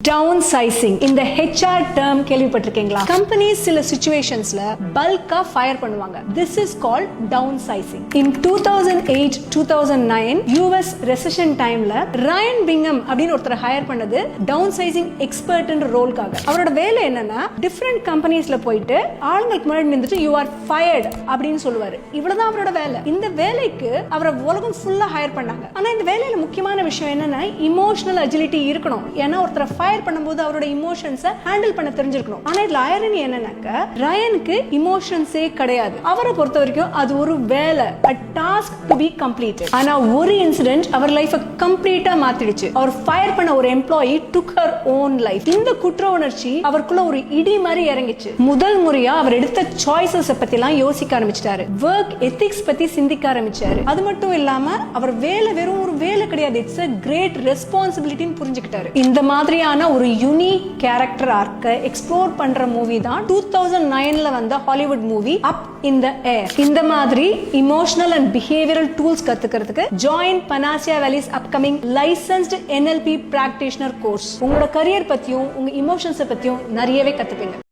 Downsizing இந்த HR term கேள்விப்பட்டிருக்கீங்களா? Companies சில சிச்சுவேஷன்ஸ்ல பல்கா ஃபயர் பண்ணுவாங்க. This is called downsizing. In 2008-2009 US recession timeல Ryan Bingham அப்படின்னு ஒருத்தர் ஹையர் பண்ணது downsizing expert என்ற ரோல்காக. அவரோட வேலை என்னன்னா டிஃபரண்ட் கம்பெனிஸ்ல போயிட்டு ஆளுங்களுக்கு முன்னாடி நின்னுட்டு you are fired அப்படின்னு சொல்லுவாரு. இவ்வளவுதான் அவரோட வேலை. இந்த வேலைக்கு அவரை உலகம் ஃபுல்லா ஹையர் பண்ணாங்க. ஆனா இந்த வேலையில முக்கியமான விஷயம் என்னன்னா இமோஷனல் அஜிலிட்டி இருக்கணும். ஏன்னா ஒருத்தர் ஃபயர் பண்ணும்போது அவரோட இமோஷன்ஸை ஹேண்டில் பண்ண தெரிஞ்சிருக்கணும். ஆனா இதுல ஐரனி என்னன்னாக்க ரயனுக்கு இமோஷன்ஸே கிடையாது. அவரை பொறுத்த வரைக்கும் அது ஒரு வேலை, a task to be completed. ஆனா ஒரு இன்சிடென்ட் அவர் லைஃபை கம்ப்ளீட்டா மாத்திடுச்சு. அவர் ஃபயர் பண்ண ஒரு employee took her own life. இந்த குற்ற உணர்ச்சி அவருக்குள்ள ஒரு இடி மாதிரி இறங்கிச்சு. முதல் முறையா அவர் எடுத்த சாய்ஸஸ் பத்தி எல்லாம் யோசிக்க ஆரம்பிச்சிட்டாரு. ஒர்க் எத்திக்ஸ் பத்தி சிந்திக்க ஆரம்பிச்சாரு. அது மட்டும் இல்லாம அவர் வேலை வெறும் ஒரு வேலை கிடையாது, இட்ஸ் a great responsibility புரிஞ்சுக்கிட்டாரு. இந்த மாதிரியான ஒரு யூனிக் கேரக்டர் ஆர்க்க எக்ஸ்ப்ளோர் பண்ற மூவி தான் 2009ல வந்த ஹாலிவுட் மூவி அப் இன் தி ஏர். இந்த மாதிரி இமோஷனல் அண்ட் பிஹேவியரல் டூல்ஸ் கத்துக்கிறதுக்கு join Panacea Wellis upcoming licensed NLP practitioner course. உங்களோட கரியர் பத்தியும் உங்க இமோஷன்ஸ் பத்தியும் நிறையவே கத்துப்பீங்க.